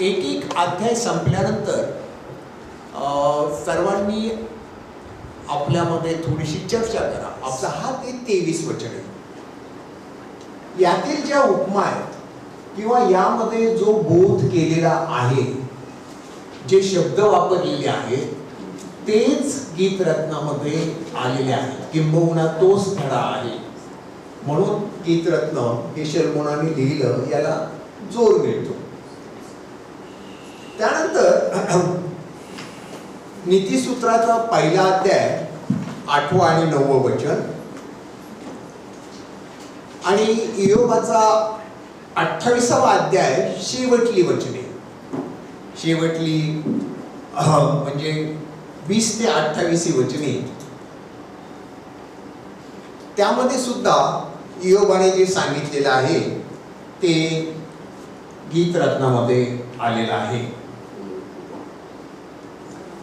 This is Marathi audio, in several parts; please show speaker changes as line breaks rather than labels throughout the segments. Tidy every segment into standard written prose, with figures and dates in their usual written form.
एक एक अध्याय संपल्यानंतर सर्वांनी आपल्यामध्ये थोडीशी चर्चा करा. आपला हा ते 23 वचन आहे. यातील ज्या उपमा आहेत किंवा यामध्ये जो बोध केलेला आहे, जे शब्द वापरलेले आहेत तेच गीतरत्नामध्ये आलेले आहेत, किंबहुना तोच धडा आहे. म्हणून गीतरत्न हे शर्मोनाने लिहिलं याला जोर मिळतो. त्यानंतर नीतिसूत्राचा पहिला अध्याय 8 आणि 9 वचन आणि इयोबाचा 28वा अध्याय शेवटली वचने, शेवटली म्हणजे 20 ते 28 वचने, त्यामध्ये सुद्धा इयोबाने जे सांगितलेलं आहे ते गीतरत्नामध्ये आलेलं आहे.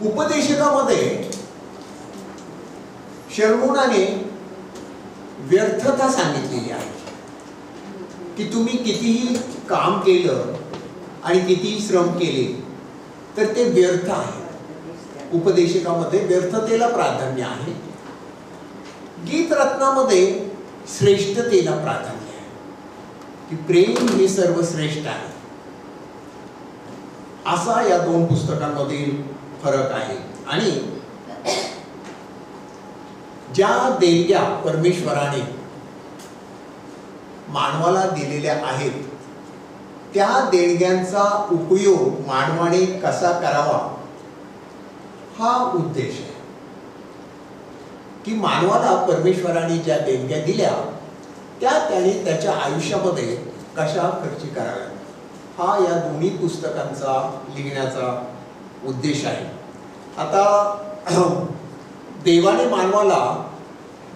उपदेशकामध्ये शर्मोनाने व्यर्थता सांगितलेली आहे की तुम्ही कितीही काम केलं आणि कितीही श्रम केले तर ते व्यर्थ आहे. उपदेशकामध्ये व्यर्थतेला प्राधान्य आहे. गीतरत्नामध्ये श्रेष्ठतेला प्राधान्य आहे की प्रेम हे सर्वश्रेष्ठ आहे. असा या दोन पुस्तकांमधील फरक आहे. आणि ज्या देणग्या परमेश्वराने मानवाला दिलेल्या आहेत त्या देणग्यांचा उपयोग मानवाने कसा करावा हा उद्देश आहे. की मानवाला परमेश्वराने ज्या देणग्या दिल्या त्या त्याने त्याच्या आयुष्यामध्ये कशा खर्च कराव्या हा या दोन्ही पुस्तकांचा लिहिण्याचा उद्देश आहे. आता देवाने मानवाला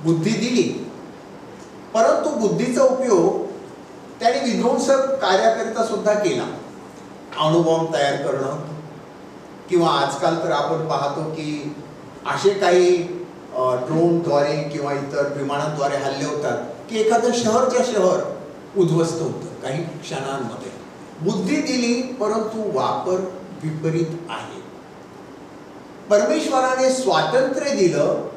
बुद्धी दिली, परंतु बुद्धीचा उपयोग त्याने विध्वंसक कार्याकरिता सुद्धा केला. अणुबॉम्ब तयार करणं किंवा आजकाल तर आपण पाहतो की असे काही ड्रोनद्वारे किंवा इतर विमानांद्वारे हल्ले होतात की एखादं शहरच्या शहर उद्ध्वस्त होतं काही क्षणांमध्ये. बुद्धी दिली परंतु वापर विपरीत आहे. परमेश्वराने स्वातंत्र्य दिलं,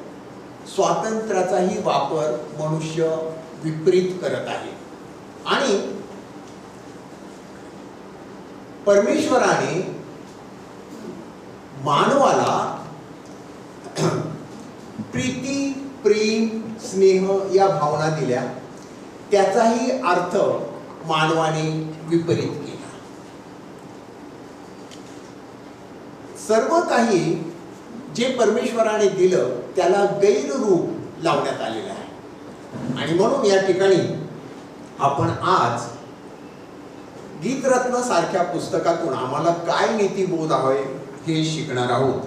स्वातंत्र्याचाही वापर मनुष्य विपरीत करत आहे. आणि परमेश्वराने मानवाला प्रीती, प्रेम, स्नेह या भावना दिल्या, त्याचाही अर्थ मानवाने विपरीत केला. सर्व काही जे परमेश्वराने दिलं त्याला गैररूप लावण्यात आलेलं आहे. आणि म्हणून या ठिकाणी आपण आज गीतरत्न सारख्या पुस्तकातून आम्हाला काय नीतिबोध आहे हे शिकणार आहोत.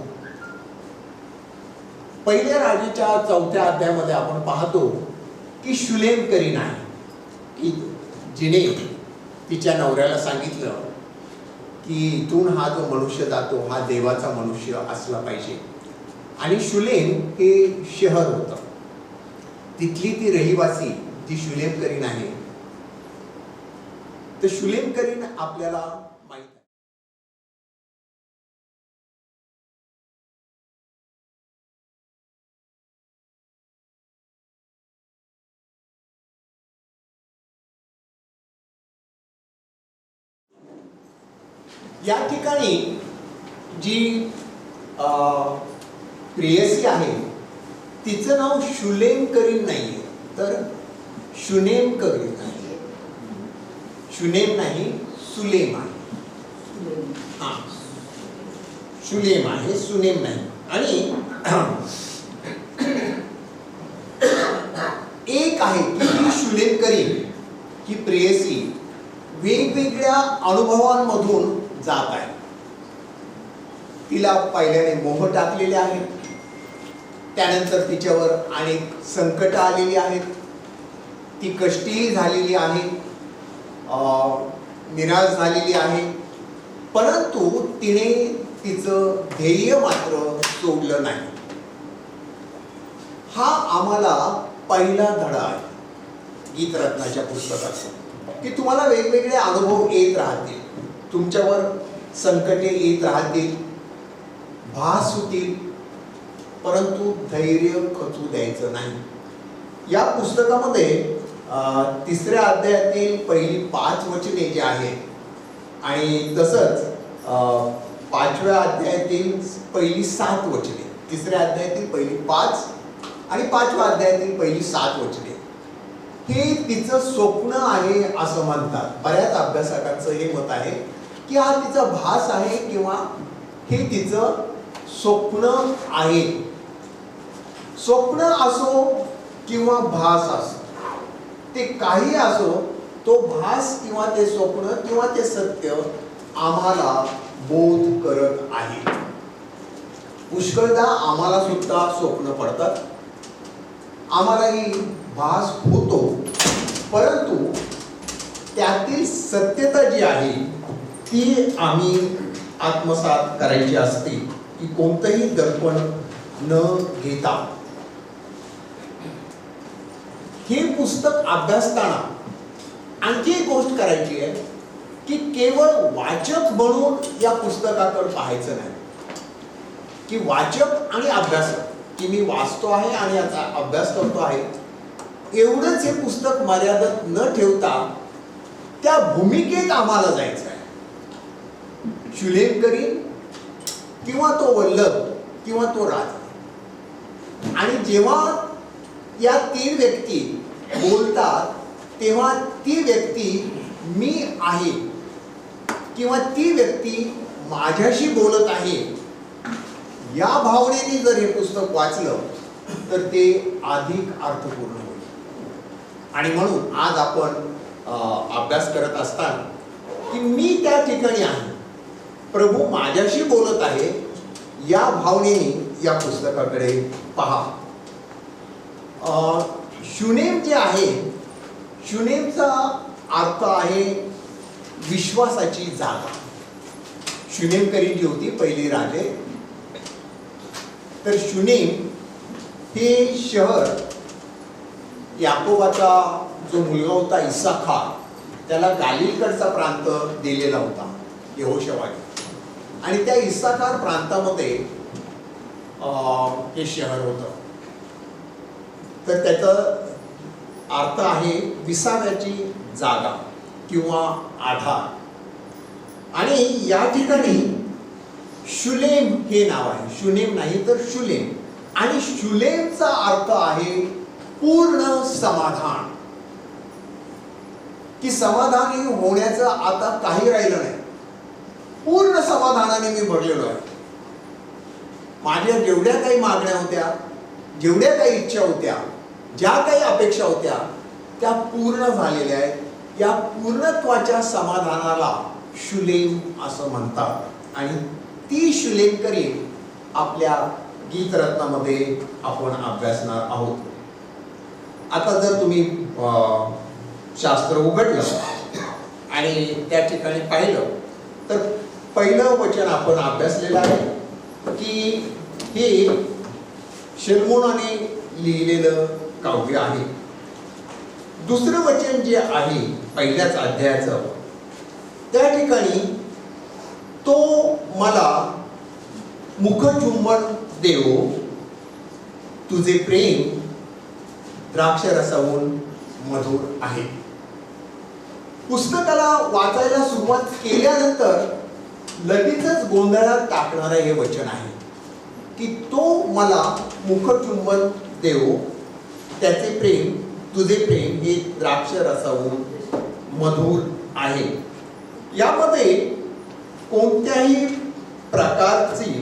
पहिल्या राजाच्या 4थ्या अध्यायामध्ये आपण पाहतो की शुलेम करीन आहे की जिने तिच्या नवऱ्याला सांगितलं की इथून हा जो मनुष्य जातो हा देवाचा मनुष्य असला पाहिजे. आणि शुलेम हे शहर होतं. तिथली ती रहिवासी जी शुलेम करीन आहे, तर शुलेम करीन आपल्याला माहित आहे. या ठिकाणी जी प्रेयसी आहे तिचं नाव शुलेम करीन नाहीये, तर शुनेम करीन आहे. शुनेम नाही, सुलेम आहे. हा, शुलेम आहे, सुनेम नाही. आणि एक आहे की ही शुलेम करीन ही प्रेयसी वेगवेगळ्या अनुभवांमधून जात आहे. तिला पहिल्याने मोह टाकलेले आहेत, त्यानंतर तिच्यावर अनेक संकट आलेली आहेत, ती कष्टी झालेली आहे, निराश झालेली आहे, परंतु तिने तिचं ध्येय मात्र सोडलं नाही. हा आम्हाला पहिला धडा आहे गीतरत्नाच्या पुस्तकाचा की तुम्हाला वेगवेगळे अनुभव येत राहतील, तुमच्यावर संकटे येत राहतील, भास होतील, परंतु धैर्य खचू द्यायचं नाही. या पुस्तकामध्ये 3ऱ्या अध्यायातील पहिली 5 वचने जी आहेत आणि तसंच 5व्या अध्यायातील पहिली 7 वचने, 3ऱ्या अध्यायातील पहिली 5 आणि 5व्या अध्यायातील पहिली 7 वचने हे तिचं स्वप्न आहे असं म्हणतात. बऱ्याच अभ्यासकांचं हे मत आहे की हा तिचा भास आहे किंवा हे तिचं स्वप्न आहे. स्वप्न असो किंवा भास असो, ते काही असो, तो भास किंवा ते स्वप्न किंवा ते सत्य आम्हाला बोध करत आहे. पुष्कळदा आम्हाला सुद्धा स्वप्न पडतात, आम्हालाही भास होतो, परंतु त्यातील सत्यता जी आहे ती आम्ही आत्मसात करायची असते की कोणतंही दर्पण न घेता. हे पुस्तक अभ्यासताना आणखी एक गोष्ट करायची आहे की केवळ वाचक म्हणून या पुस्तकाकडे पाहायचं नाही, की वाचक आणि अभ्यासक, की मी वाचतो आहे आणि याचा अभ्यास करतो आहे एवढंच हे पुस्तक मर्यादित न ठेवता त्या भूमिकेत आम्हाला जायचं आहे. शूलेम करीन किंवा तो वल्लभ किंवा तो राजा, आणि जेव्हा या 3 व्यक्ती बोलतात तेव्हा ती व्यक्ती मी आहे किंवा ती व्यक्ती माझ्याशी बोलत आहे या भावनेने जर हे पुस्तक वाचलं तर ते अधिक अर्थपूर्ण होईल. आणि म्हणून आज आपण अभ्यास करत असताना की मी त्या ठिकाणी आहे, प्रभू माझ्याशी बोलत आहे या भावनेने या पुस्तकाकडे पहा. शूनेम जे आहे, शूनेमचा अर्थ आहे विश्वासाची जागा. शूनेम करीन जी होती पहिली राजे, तर शूनेम हे शहर याकोबाचा जो मुलगा होता इसाखार, त्याला गालिलकडचा प्रांत दिलेला होता यहोशवाने, आणि त्या इसाखार प्रांतामध्ये हे शहर होतं. तर त्याचा अर्थ आहे विसाव्याची जागा किंवा आधार. आणि या ठिकाणी शूलेम हे नाव आहे, शूनेम नाही तर शूलेम. आणि शूलेमचा अर्थ आहे पूर्ण समाधान, की समाधानी होण्याचं आता काही राहिलं नाही, पूर्ण समाधानाने मी भरलेलो आहे. माझ्या जेवढ्या काही मागण्या होत्या, जेवढ्या काही इच्छा होत्या, ज्या काही अपेक्षा होत्या त्या पूर्ण झालेल्या आहेत. या पूर्णत्वाच्या समाधानाला शूलेम असं म्हणतात. आणि ती शूलेम करीन आपल्या गीतरत्नामध्ये आपण अभ्यासणार आहोत. आता जर तुम्ही शास्त्र उघडलं आणि त्या ठिकाणी पाहिलं तर पहिलं वचन आपण अभ्यासलेलं आहे की हे शलोमोनाने लिहिलेलं काव्य आहे. दुसरं वचन जे आहे पहिल्याच अध्यायाचं, त्या ठिकाणी तो मला मुखचुंबन देवो, तुझे प्रेम द्राक्षरसाहून मधुर आहे. पुस्तकाला वाचायला सुरुवात केल्यानंतर लगेचच गोंधळात टाकणारं हे वचन आहे की तो मला मुखचुंबन देवो, त्याचे प्रेम, तुझे प्रेम हे द्राक्षरसाहून मधुर आहे. यामध्ये कोणत्याही प्रकारची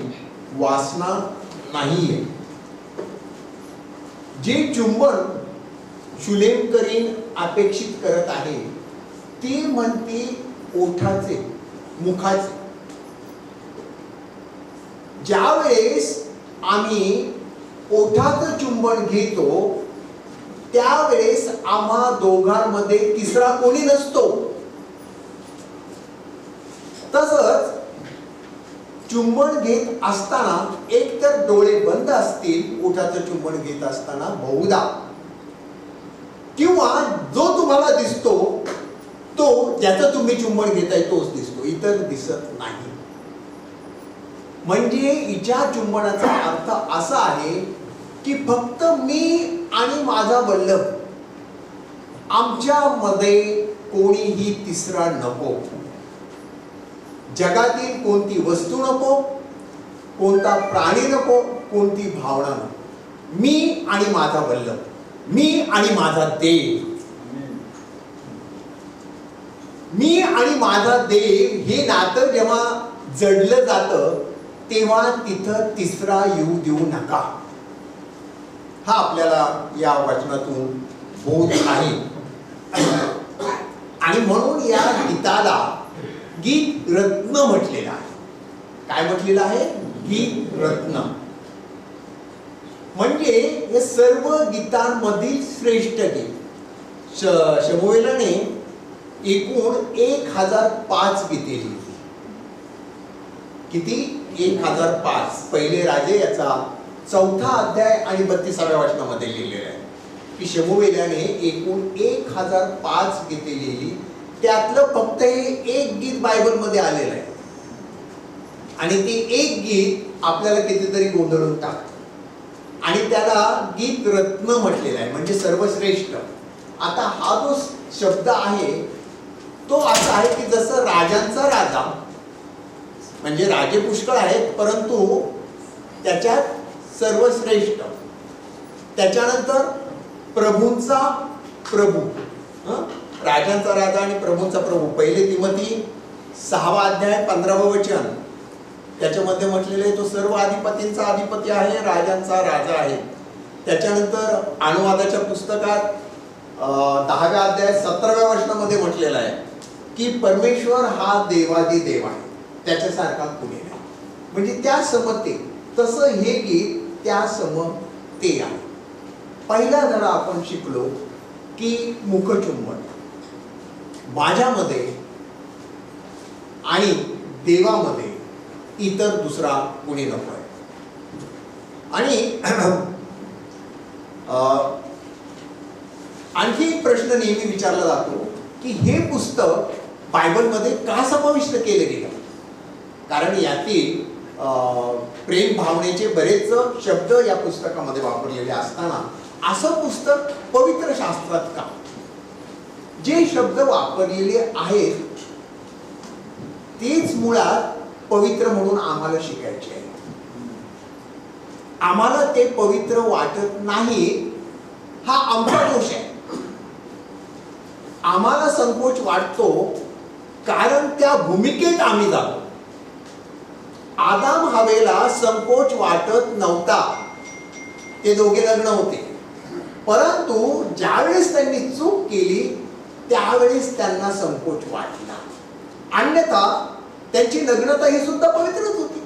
वासना नाहीये. जे चुंबन शूलेम करीन अपेक्षित करत आहे ती म्हणते ओठाचे, मुखाचे. ज्या वेळेस आम्ही ओठाचं चुंबन घेतो त्यावेळेस आम्हा दोघांमध्ये तिसरा कोणी नसतो. तसंच चुंबन घेत असताना एक तर डोळे बंद असतील ओठाचं चुंबन घेत असताना बहुधा, किंवा जो तुम्हाला दिसतो तो तो ज्याचं तुम्ही चुंबन घेताय तोच दिसतो, इतर दिसत नाही. म्हणजे हिच्या चुंबनाचा अर्थ असा आहे की फक्त मी आणि माझा वल्लभ, आमच्यामध्ये कोणीही तिसरा नको. जगातील कोणती वस्तू नको, कोणता प्राणी नको, कोणती भावना नको. मी आणि माझा वल्लभ, मी आणि माझा देव. मी आणि माझा देव हे नातं जेव्हा जडलं जातं तेव्हा तिथं तिसरा येऊ देऊ नका. हा आपल्याला या वचनातून बोध आहे. आणि म्हणून या गीताला गीत रत्न म्हटलेलं आहे. काय म्हटलेलं आहे? गीत रत्न. म्हणजे हे सर्व गीतांमधील श्रेष्ठ गीत. शमूएलाने एकूण 1005 गीते लिहिली. किती? 1005. पहिले राजे याचा 4था अध्याय आणि 32व्या वचनामध्ये लिहिलेला आहे की शमूएलाने एकूण 1005 गीते लिहिली. त्यातलं फक्त हे एक गीत बायबलमध्ये आलेलं आहे. आणि ते एक गीत आपल्याला कितीतरी गोंधळून टाकतं आणि त्याला गीत रत्न म्हटलेलं आहे, म्हणजे सर्वश्रेष्ठ. आता हा जो शब्द आहे तो असा आहे की जसं राजांचा राजा, म्हणजे राजे पुष्कळ आहेत परंतु त्याच्यात सर्वश्रेष्ठ, त्याच्यानंतर प्रभूंचा प्रभू, राजांचा राजा आणि प्रभूंचा प्रभू. पहिले तिमोथी 6वा अध्याय 15वं वचन त्याच्यामध्ये म्हटलेलं आहे तो सर्व अधिपतींचा अधिपती आहे, राजांचा राजा आहे. त्याच्यानंतर अनुवादाच्या पुस्तकात 10व्या अध्याय 17व्या वचनामध्ये म्हटलेलं आहे की परमेश्वर हा देवादी देव आहे, त्याच्यासारखा कुणी नाही. म्हणजे त्या समते तसं हे गीत त्या सम ते आहे. पहिला धडा आपण शिकलो की मुखचुंबन. माझ्यामध्ये आणि देवामध्ये इतर दुसरा कुणी नको आहे. आणि आणखी एक प्रश्न नेहमी विचारला जातो की हे पुस्तक बायबलमध्ये का समाविष्ट केले गेलं. कारण यातील प्रेम भावनेचे बरेच शब्द या पुस्तकामध्ये वापरलेले असताना असं पुस्तक पवित्र शास्त्रात का? जे शब्द वापरलेले आहेत तेच मुळात पवित्र म्हणून आम्हाला शिकायचे आहे. आम्हाला ते पवित्र वाटत नाही हा आमचा दोष आहे. आम्हाला संकोच वाटतो कारण त्या भूमिकेत आम्ही जातो. आदाम हवेला संकोच वाटत नव्हता, ते दोघे लग्न होते. परंतु ज्यावेळेस त्यांनी चूक केली त्यावेळेस त्यांना संकोच वाटला. अन्यथा त्यांची नग्नता ही सुद्धा पवित्रच होती.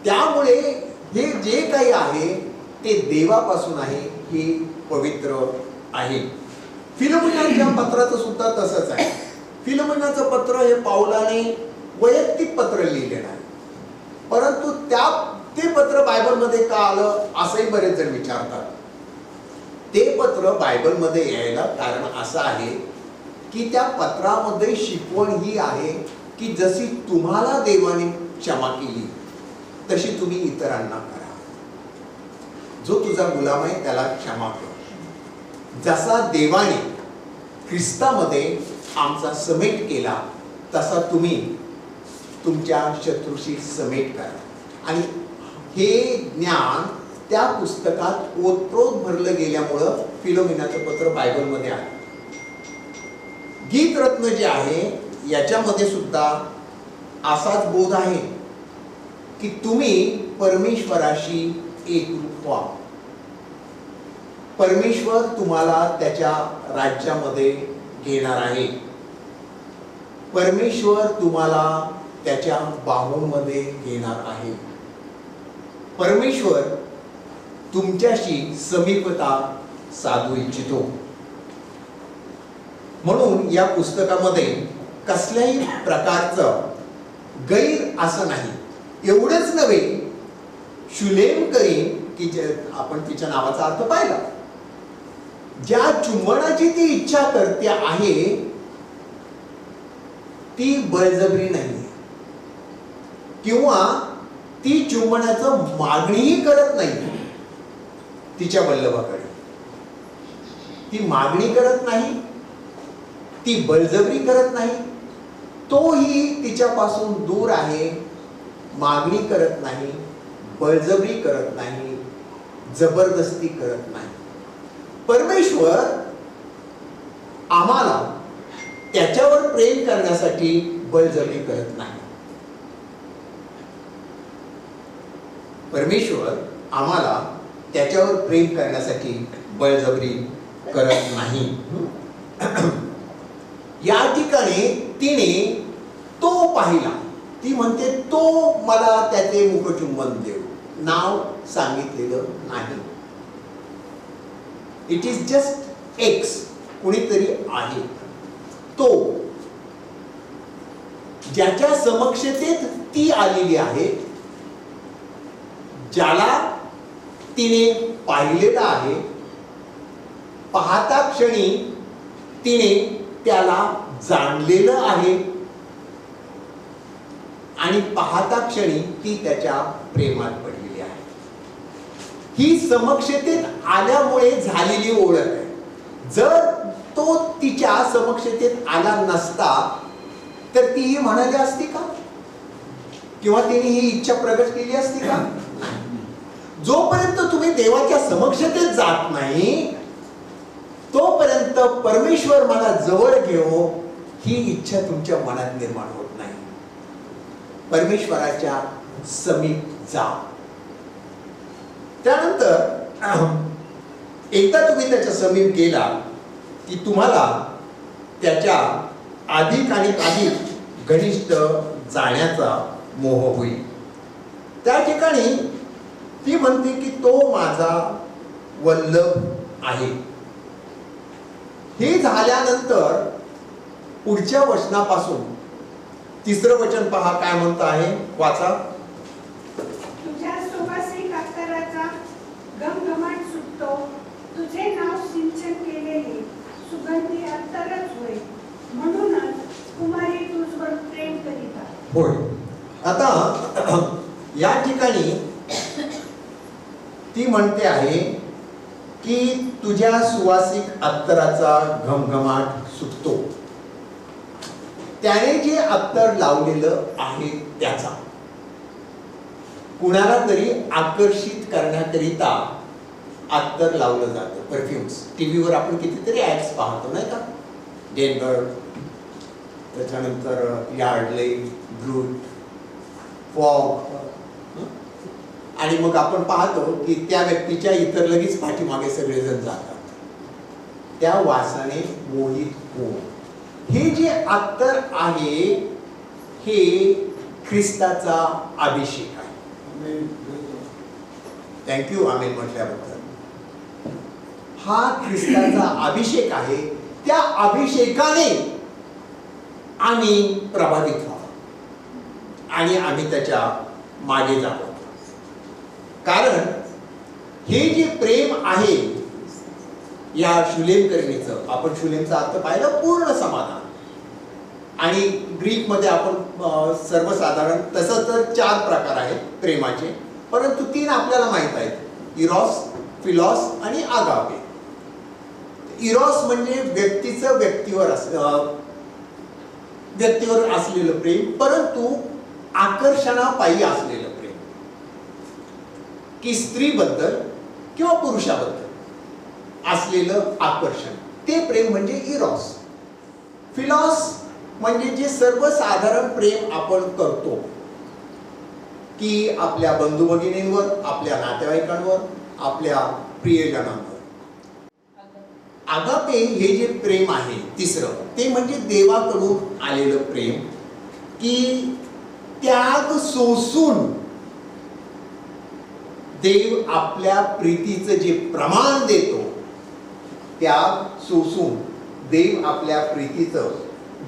त्यामुळे हे जे काही आहे ते देवापासून आहे, हे पवित्र आहे. फिलोमेनाच्या पत्राचं सुद्धा तसंच आहे. फिलोमेनाचं पत्र हे पाऊलाने वैयक्तिक पत्र लिहिलेलं आहे. परंतु ते पत्र बायबलमध्ये का आलं असंही बरेच जण विचारतात. ते पत्र बायबलमध्ये यायला कारण असं आहे की त्या पत्रामध्ये शिकवण ही आहे की जशी तुम्हाला देवाने क्षमा केली तशी तुम्ही इतरांना करा. जो तुझा गुलाम आहे त्याला क्षमा कर. जसा देवाने ख्रिस्तामध्ये आमचा समेट केला तसा तुम्ही तुमच्या शत्रूशी समेट करा. आणि हे ज्ञान त्या पुस्तकात ओतप्रोत भरलं गेल्यामुळं फिलोमेनाचं पत्र बायबलमध्ये आहे. गीतरत्न जे आहे याच्यामध्ये सुद्धा असाच बोध आहे की तुम्ही परमेश्वराशी एकरूप व्हा. परमेश्वर तुम्हाला त्याच्या राज्यामध्ये घेणार आहे. परमेश्वर तुम्हाला त्याच्या बाहूंमध्ये घेणार आहे. परमेश्वर तुमच्याशी समीपता साधू इच्छितो. म्हणून या पुस्तकामध्ये कसल्याही प्रकारचं गैर असं नाही. एवढंच नव्हे, शुलेम करीन की जे आपण तिच्या नावाचा अर्थ पाहिला. ज्या चुंबनाची ती इच्छा करते आहे ती बळजबरी नाही, किंवा ती चुंबनाचं मागणीही करत नाही तिच्या वल्लभाकडे. ती मागणी करत नाही, ती बळजबरी करत नाही, तोही तिच्यापासून दूर आहे. मागणी करत नाही, बळजबरी करत नाही, जबरदस्ती करत नाही. परमेश्वर आम्हाला त्याच्यावर प्रेम करण्यासाठी बळजबरी करत नाही. परमेश्वर आम्हाला त्याच्यावर प्रेम करण्यासाठी बळजबरी करत नाही. या ठिकाणी तिने तो पाहिला. ती म्हणते तो मला त्याचे मुखचुंबन देव. नाव सांगितलेलं नाही. इट इज जस्ट एक्स, कुणीतरी आहे. तो ज्याच्या समक्षतेत ती आलेली आहे, ज्याला तिने पाहिलेला आहे, पाहता क्षणी तिने त्याला जाणलेलं आहे आणि पाहता क्षणी ती त्याच्या प्रेमात पडलेली आहे. ही समक्षतेत आल्यामुळे झालेली ओळख आहे. जर तो तिच्या समक्षतेत आला नसता तर ती म्हणाली असती का, किंवा तिने ही इच्छा प्रगट केली असती का? जोपर्यंत तुम्ही देवाच्या समक्षतेत जात नाही तोपर्यंत परमेश्वर मला जवळ घेवो ही इच्छा तुमच्या मनात निर्माण होत नाही. परमेश्वराच्या समीप जा. त्यानंतर एकदा तुम्ही त्याच्या समीप गेला की तुम्हाला त्याच्या अधिक आणि अधिक घनिष्ठ जाण्याचा मोह होईल. त्या ठिकाणी ती म्हणते की तो माझा वल्लभ आहे. हे झाल्यानंतर पुढच्या वचनापासून तिसरं वचन पहा काय म्हणतं आहे, वाचा.
तुझ्या सुवासिक अत्तराचा घमघमाट सुटतो, तुझे नाव सिंचन केलेले सुगंधी अत्तरच होय, म्हणूनच कुमारी तुझवर प्रेम करीत आहे.
होय. आता या ठिकाणी ती म्हणते आहे की तुझ्या सुवासिक अत्तराचा घमघमाट सुटतो. त्याने जे अत्तर लावलेलं आहे त्याचा, कुणाला तरी आकर्षित करण्याकरिता अत्तर लावलं जातं. परफ्युम्स टीव्हीवर आपण कितीतरी ऍड्स पाहतो नाही का, डेनवर, त्याच्यानंतर यार्डले, ब्रूट, फॉग, आणि मग आपण पाहतो की त्या व्यक्तीच्या इतर लगेच पाठीमागे सगळेजण जातात त्या वासाने मोहित होऊन. हे जे अत्तर आहे हे ख्रिस्ताचा अभिषेक आहे. थँक्यू आमेन म्हटल्याबद्दल. हा ख्रिस्ताचा अभिषेक आहे. त्या अभिषेकाने आम्ही प्रभावित व्हावं आणि आम्ही त्याच्या मागे जावं. कारण हे जे प्रेम आहे या शुलेमकरणीचं, आपण शुलेमचा अर्थ पाहिला पूर्ण समाधान, आणि ग्रीक मध्ये आपण सर्वसाधारण तसं तर 4 प्रकार आहेत प्रेमाचे, परंतु 3 आपल्याला माहित आहेत, इरॉस, फिलॉस आणि आगापे. इरॉस म्हणजे व्यक्तीचं व्यक्तीवर असलेलं प्रेम, परंतु आकर्षणापायी असलेलं प्रेम, की स्त्रीबद्दल किंवा पुरुषाबद्दल असलेलं आकर्षण, ते प्रेम म्हणजे इरॉस. फिलॉस म्हणजे जे सर्वसाधारण प्रेम आपण करतो, की आपल्या बंधू भगिनींवर, आपल्या नातेवाईकांवर, आपल्या प्रियजनांवर. आगापे हे जे प्रेम आहे तिसरं, ते म्हणजे देवाकडून आलेलं प्रेम, की त्याग सोसून देव आपल्या प्रीतीचं जे प्रमाण देतो, त्याग सोसून देव आपल्या प्रीतीचं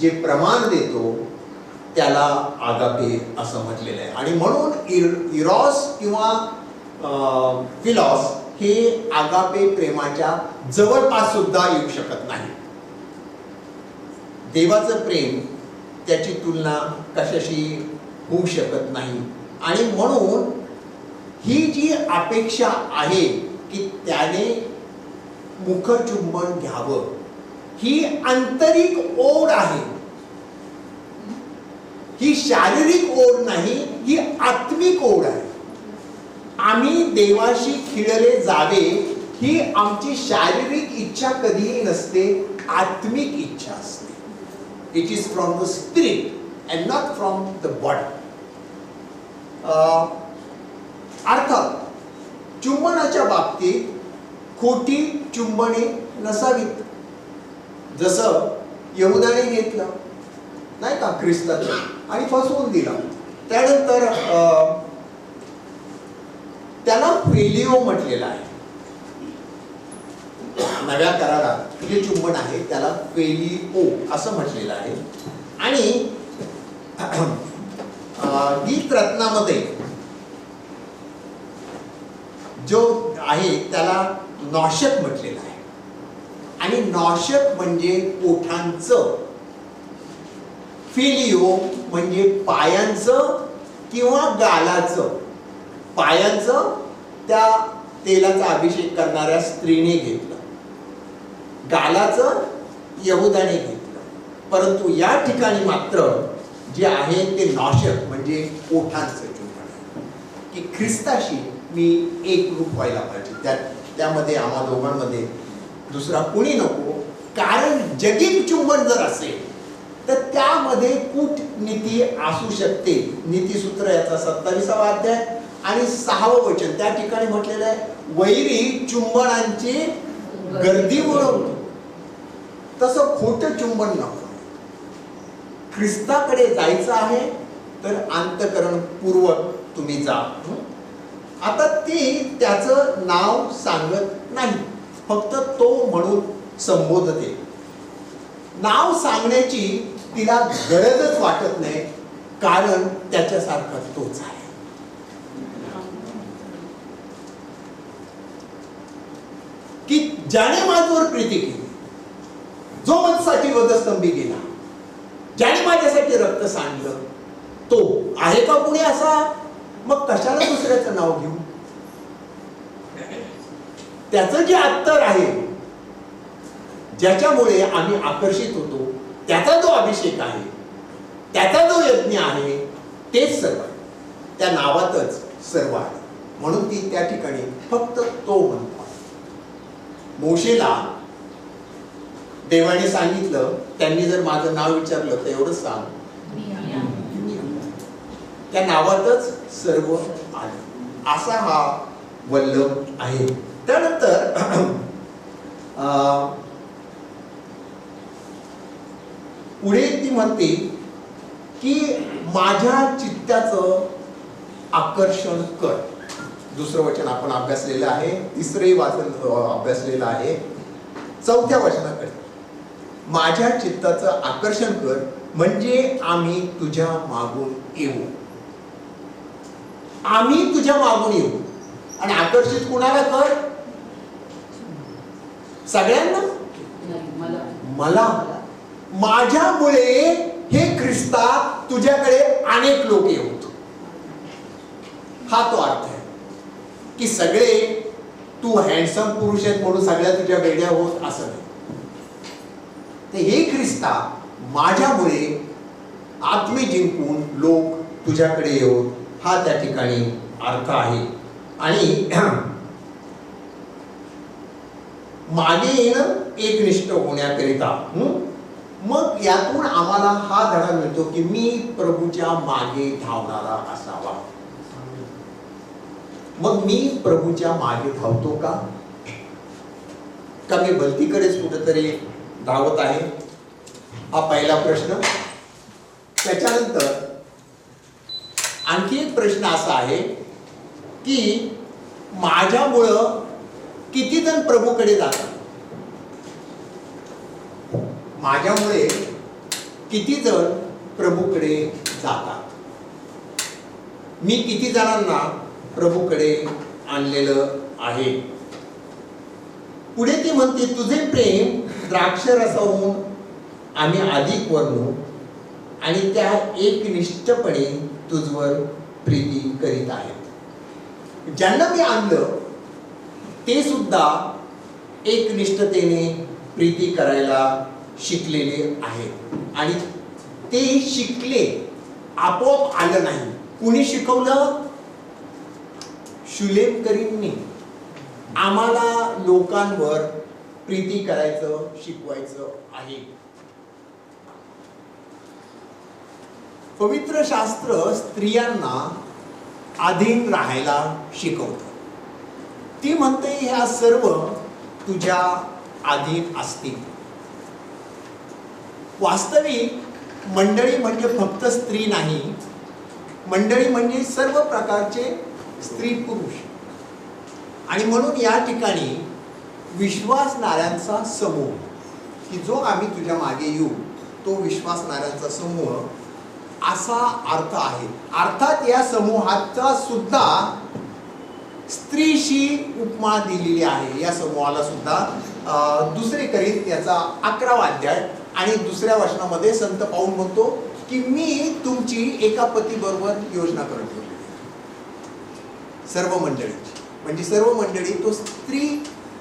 जे प्रमाण देतो त्याला आगापे असं म्हटलेलं आहे. आणि म्हणून इरॉस किंवा फिलॉस हे आगापे प्रेमाच्या जवळपास सुद्धा येऊ शकत नाही. देवाचं प्रेम त्याची तुलना कशाशी होऊ शकत नाही. आणि म्हणून ही जी अपेक्षा आहे की त्याने मुखचुंबन घ्यावं, ही आंतरिक ओढ आहे. ही शारीरिक ओढ नाही, ही आत्मिक ओढ आहे. आम्ही देवाशी खिळले जावे ही आमची शारीरिक इच्छा कधीही नसते, आत्मिक इच्छा असते. It is from the spirit and not from the body. अर्थात चुंबनाच्या बाबतीत खोटी चुंबने नसावीत. जसं यहुदाने घेतलं नाही का ख्रिस्ताचं आणि फसवून दिला. त्यानंतर त्याला फेलिओ म्हटलेलं आहे. नव्या करारात जे चुंबन आहे त्याला फेलिओ असं म्हटलेलं आहे. आणि गीत रत्नामध्ये जो आहे त्याला नॉशक म्हटलेलं आहे. आणि नॉशक म्हणजे ओठांचं, फिलिओ म्हणजे पायांचं किंवा गालाचं. पायांचं त्या तेलाचा अभिषेक करणाऱ्या स्त्रीने घेतलं, गालाचं यहुदाने घेतलं. परंतु या ठिकाणी मात्र जे आहे ते नॉशक म्हणजे ओठांचं चुंबन आहे की ख्रिस्ताशी मी एकरूप व्हायला पाहिजे. त्यामध्ये आम्हा दोघांमध्ये दुसरा कुणी नको. कारण जगिक चुंबन जर असेल तर त्यामध्ये कूटनीती असू शकते. नीतिसूत्र याचा 27वा अध्याय आणि 6वं वचन त्या ठिकाणी म्हटलेलं आहे, वैरी चुंबनांची गर्दी म्हणून. तसं खोटं चुंबन नको. ख्रिस्ताकडे जायचं आहे तर अंतःकरण पूर्वक तुम्ही जा. आता ती त्याचं नाव सांगत नाही, फक्त तो म्हणून संबोधते. नाव सांगण्याची तिला गरजच वाटत नाही, कारण त्याच्यासारखा तोच आहे. की ज्याने माझ्यावर प्रीती केली, जो माझ्यासाठी वधस्तंभी गेला, ज्याने माझ्यासाठी रक्त सांडलं, तो आहे का कुणी असा? मग कशाला दुसऱ्याचं नाव घेऊ? त्याचं जे अत्तर आहे, ज्याच्यामुळे आम्ही आकर्षित होतो, त्याचा जो अभिषेक आहे, त्याचा जो यज्ञ आहे, तेच सर्व आहे. त्या नावातच सर्व आहे. म्हणून ती त्या ठिकाणी फक्त तो म्हणतो. मोशेला देवाने सांगितलं, त्यांनी जर माझं नाव विचारलं तर एवढंच सांग, त्या नावातच सर्व आलं. असा हा वल्लभ आहे. त्यानंतर पुढे ती म्हणते की माझ्या चित्ताचं आकर्षण कर. दुसरं वचन आपण अभ्यासलेलं आहे, तिसरंही वाचन अभ्यासलेलं आहे. 4थ्या वचनाकडे माझ्या चित्ताचं आकर्षण कर, म्हणजे आम्ही तुझ्या मागून येऊ. आम्ही तुझ्या मागून येऊ. आणि आकर्षित कुणाला कर? सगळ्यांना? मला. माझ्यामुळे हे ख्रिस्ता तुझ्याकडे अनेक लोक येऊत. हा तो अर्थ आहे की सगळे तू हँडसम पुरुष आहेत म्हणून सगळ्या तुझ्या वेड्या होत असं नाही. ते हे ख्रिस्ता माझ्यामुळे आत्मे जिंकून लोक तुझ्याकडे येऊत, हा त्या ठिकाणी अर्थ आहे. आणि मागे येणं एकनिष्ठ होण्याकरिता. मग यातून आम्हाला हा धडा मिळतो की मी प्रभूच्या मागे धावणारा असावा. मग मी प्रभूच्या मागे धावतो का? मी भलतीकडेच कुठेतरी धावत आहे? हा पहिला प्रश्न. त्याच्यानंतर आणखी एक प्रश्न असा आहे की माझ्यामुळं किती जण प्रभूकडे जातात? माझ्यामुळे किती जण प्रभूकडे जातात? मी किती जणांना प्रभूकडे आणलेलं आहे? पुढे ती म्हणते, तुझे प्रेम द्राक्षरसाहून आम्ही अधिक वर्णू आणि त्या एकनिष्ठपणे तुझवर प्रीती करीत आहेत. ज्यांना मी आणलं ते सुद्धा एकनिष्ठतेने प्रीती करायला शिकलेले आहेत. आणि ते शिकले, आपोआप आलं नाही. कुणी शिकवलं? शुलेमकरींनी आम्हाला लोकांवर प्रीती करायचं शिकवायचं आहे. पवित्र शास्त्र स्त्रियांना अधीन राहायला शिकवतं. ती म्हणते ह्या सर्व तुझ्या अधीन असतील. वास्तविक मंडळी म्हणजे फक्त स्त्री नाही, मंडळी म्हणजे सर्व प्रकारचे स्त्री पुरुष. आणि म्हणून या ठिकाणी विश्वासणाऱ्यांचा समूह, की जो आम्ही तुझ्या मागे येऊ तो विश्वासणाऱ्यांचा समूह असा अर्थ आहे. अर्थात या समूहाचा सुद्धा स्त्रीशी उपमा दिलेली आहे. या समूहाला सुद्धा दुसरे करीत याचा 11वा अध्याय आणि दुसऱ्या वचनामध्ये संत पाऊल म्हणतो की मी तुमची एका पतीबरोबर योजना करून ठेवली. सर्व मंडळीची म्हणजे सर्व मंडळी तो स्त्री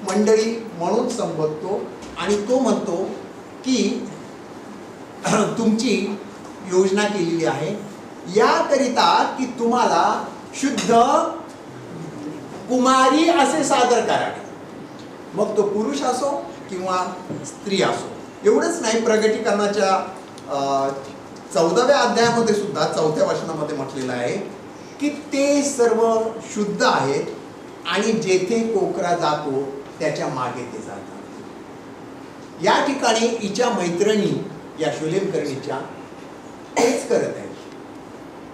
मंडळी म्हणून संबोधतो आणि तो म्हणतो की तुमची योजना केलेली आहे याकरिता की तुम्हाला शुद्ध कुमारी असे सादर करावे. मग तो पुरुष असो किंवा स्त्री असो. एवढंच नाही, प्रगटीकरणाच्या 14व्या अध्यायामध्ये सुद्धा 4थ्या वचनामध्ये म्हटलेलं आहे की ते सर्व शुद्ध आहेत आणि जेथे कोकरा जातो त्याच्या मागे ते जातात. या ठिकाणी हिच्या मैत्रिणी या शुलेमकरणीच्या तेच करत आहेत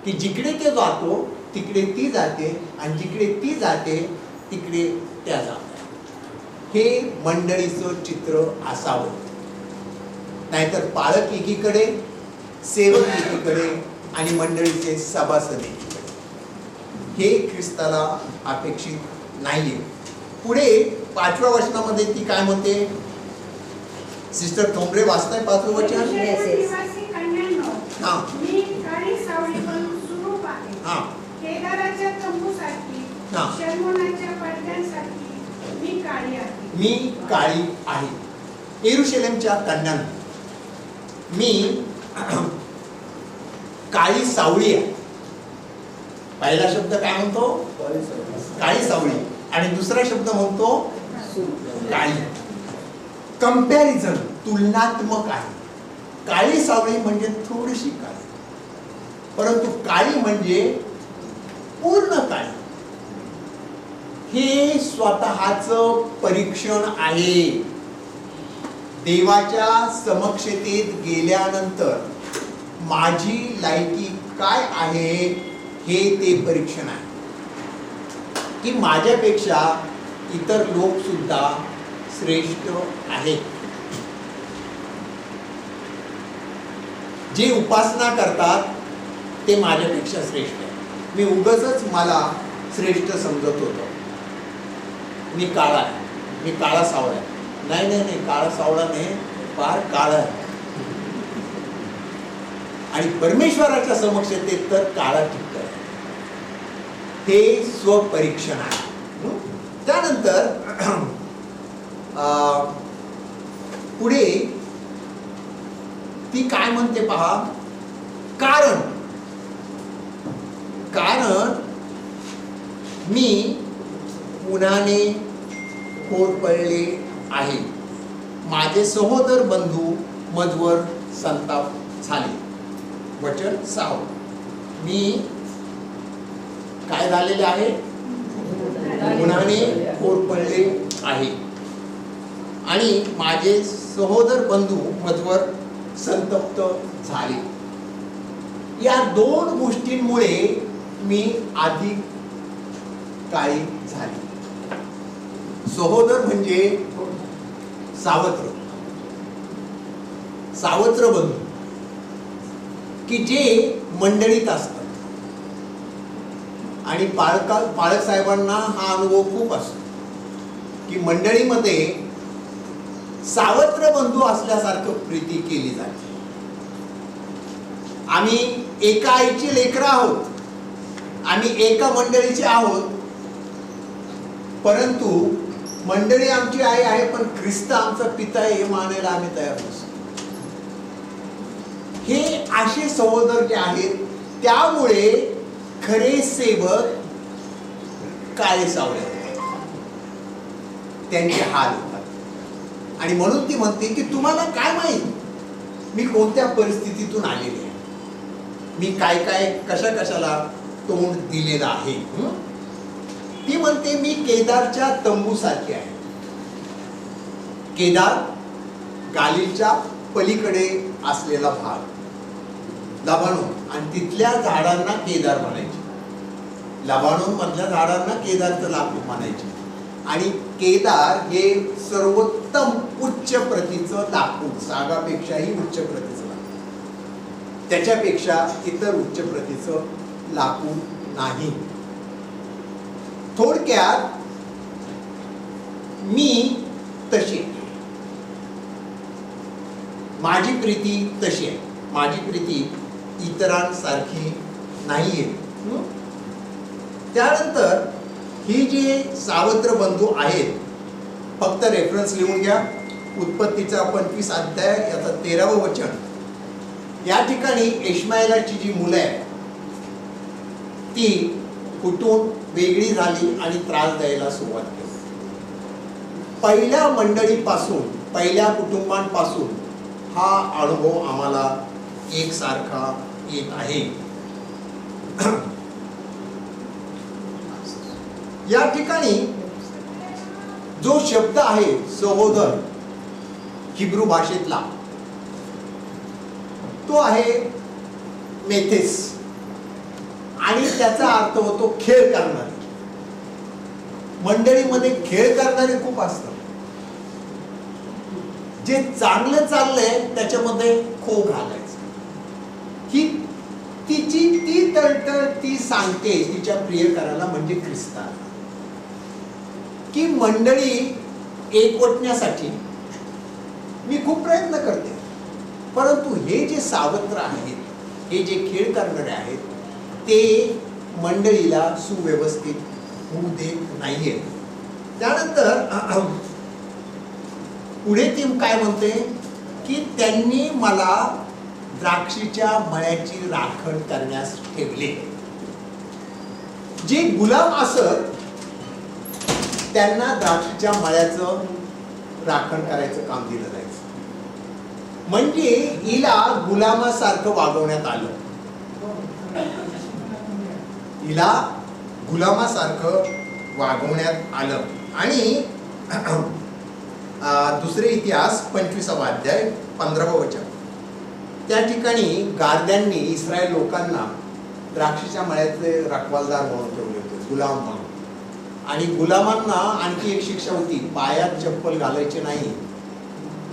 की जिकडे ते जातो तिकडे ती जाते आणि जिकडे ती जाते तिकडे त्या जातात. हे मंडळीचं चित्र असावं. नाहीतर पालक एकीकडे, सेवक एकीकडे आणि मंडळीचे सभासद एकीकडे. हे ख्रिस्ताला अपेक्षित नाहीये. पुढे 5व्या वचनामध्ये ती काय म्हणते? सिस्टर ठोंबरे वाचताय 5वं वचन? हां
मी काळी सावळी बनून सुरूप आहे.
हां
केदाराच्या तंबूसाठी, शर्मोनाच्या पडद्यांसाठी मी काळी आहे.
मी काळी आहे. येरुशलेमच्या कन्यांनो, मी काळी सावळी आहे. पहिला शब्द काय म्हणतो? काळी सावळी. आणि दुसरा शब्द म्हणतो काळी. कंपॅरिझन, तुलनात्मक आहे. काळी सावळी म्हणजे थोडीशी काळी, परंतु काळी म्हणजे पूर्ण काळी. हे स्वतःचं परीक्षण आहे. देवाच्या समक्षतेत गेल्यानंतर माझी लायकी काय आहे हे ते परीक्षण आहे की माझ्यापेक्षा इतर लोक सुद्धा श्रेष्ठ आहेत. जे उपासना करतात ते माझ्यापेक्षा श्रेष्ठ आहे. मी उगाचच मला श्रेष्ठ समजत होतो. मी काळा आहे, मी काळा सावळा आहे. नाही नाही नाही, काळा सावळा नाही, फार काळा आहे. आणि परमेश्वराच्या समक्षतेत तर काळा टिकत आहे. हे स्वपरीक्षण आहे. त्यानंतर पुढे ती काय म्हणते पहा. कारण मी उन्हाने होरपळले आहे. माझे सहोदर बंधू मजवर संताप झाले. वचन 6. मी काय झालेले आहे? उन्हाने होरपळले आहे आणि माझे सहोदर बंधू मजवर संतप्त झाले. या 2 गोष्टींमुळे मी अधिक काळी झाली. सहोदर म्हणजे सावत्र बंधू की जे मंडळीत असतात. आणि पालक साहेबांना हा अनुभव खूप असतो की मंडळीमध्ये सावत्र बंधू असल्यासारखं प्रीती केली जाते. आम्ही एका आईची लेकरं आहोत, आम्ही एका मंडळीचे आहोत, परंतु मंडळी आमची आई आहे पण ख्रिस्त आमचा पिता आहे हे मानायला आम्ही तयार नसतो. हे असे सहोदर जे आहेत, त्यामुळे खरे सेवक काळे सावळे होतात, त्यांचे हाल होतात. आणि म्हणून ती म्हणते की तुम्हाला काय माहित मी कोणत्या परिस्थितीतून आलेली आहे, मी काय काय कशा कशाला तोंड दिलेलं आहे. ती म्हणते मी केदारच्या तंबूसारखी आहे. केदार गालिलच्या पलीकडे असलेला भाग, लबानोन, आणि तिथल्या झाडांना केदार म्हणायचे. लबानोन मधल्या झाडांना केदारचं लाकूड म्हणायचे. आणि केदार हे सर्वोत्तम उच्च प्रतीचं लाकूड, सागापेक्षाही उच्च प्रतीचं लाकूड, त्याच्यापेक्षा इतर उच्च प्रतीचं लाकूड नाही. थोडक्यात मी तशी, माझी प्रीती तशी आहे, माझी प्रीती इतरांसारखी नाहीये. त्यानंतर ही जे सावत्र बंधू आहेत, फक्त रेफरन्स लिहून घ्या. उत्पत्तीचा 25 अध्याय याचा 13वं वचन. या ठिकाणी इश्माएलाची जी मुलं आहेत ती कुठून वेगळी झाली आणि त्रास द्यायला सुरुवात केली. पहिल्या मंडळीपासून, पहिल्या कुटुंबांपासून हा अनुभव आम्हाला एकसारखा येत आहे. या ठिकाणी जो शब्द आहे सहोदर हिब्रू भाषेतला, तो आहे मेथेस, आणि त्याचा अर्थ होतो खेळ करणारे. मंडळीमध्ये खेळ करणारे खूप असतात. जे चांगलं चाललंय त्याच्यामध्ये खो घालायचं. ही तिची ती तळतळ ती सांगते तिच्या प्रियकराला, म्हणजे ख्रिस्ताला, की मंडळी एकवटण्यासाठी मी खूप प्रयत्न करते, परंतु हे जे सावत्र आहेत, हे जे खेळ करणारे आहेत, ते मंडळीला सुव्यवस्थित होऊ देत नाहीये. त्यानंतर पुढे ती काय म्हणते की त्यांनी मला द्राक्षीच्या मळ्याची राखण करण्यास ठेवले. जे गुलाम असत त्यांना द्राक्षीच्या मळ्याचं राखण करायचं काम दिलं जायचं. म्हणजे हिला गुलामासारखं वागवण्यात आलं, हिला गुलामासारखं वागवण्यात आलं. आणि दुसरे इतिहास 25वा अध्याय 15वं वचन. त्या ठिकाणी गारद्यांनी इस्रायल लोकांना द्राक्षीच्या मळ्याचे रखवालदार म्हणून ठेवले होते, गुलाम म्हणून. आणि गुलामांना आणखी एक शिक्षा होती, पायात चप्पल घालायचे नाही.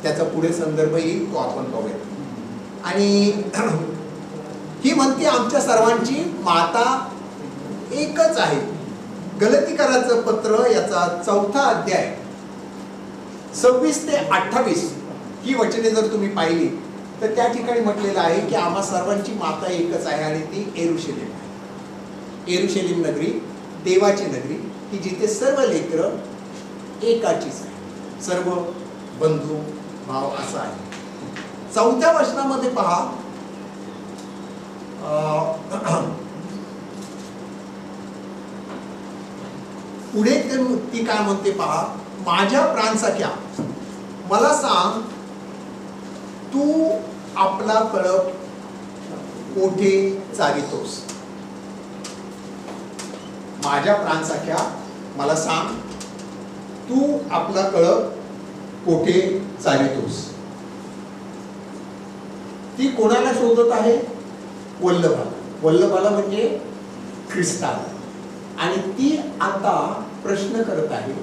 त्याचा पुढे संदर्भ येईल, तो आपण पाहूया. आणि ही म्हणते आमच्या सर्वांची माता एकच आहे. गलतीकराचं पत्र याचा 4था अध्याय 26 ते 28 ही वचने जर तुम्ही पाहिली तर त्या ठिकाणी म्हटलेलं आहे की आम्हा सर्वांची माता एकच आहे आणि ती येरुशलेम आहे. येरुशलेम नगरी देवाची नगरी, की जिथे सर्व लेकरं एकाचीच आहे, सर्व बंधू भाव असा आहे. 4थ्या वचनामध्ये पहा, पुढे ती काय म्हणते पहा, माझ्या प्राणसख्या मला सांग, तू आपला कळप कोठे चालितोस. माझ्या प्राणसख्या मला सांग, तू आपला कळप कोठे चालितोस. ती कोणाला शोधत आहे? वल्लभाला. वल्लभाला म्हणजे ख्रिस्ताला. आणि ती आता प्रश्न करत आहे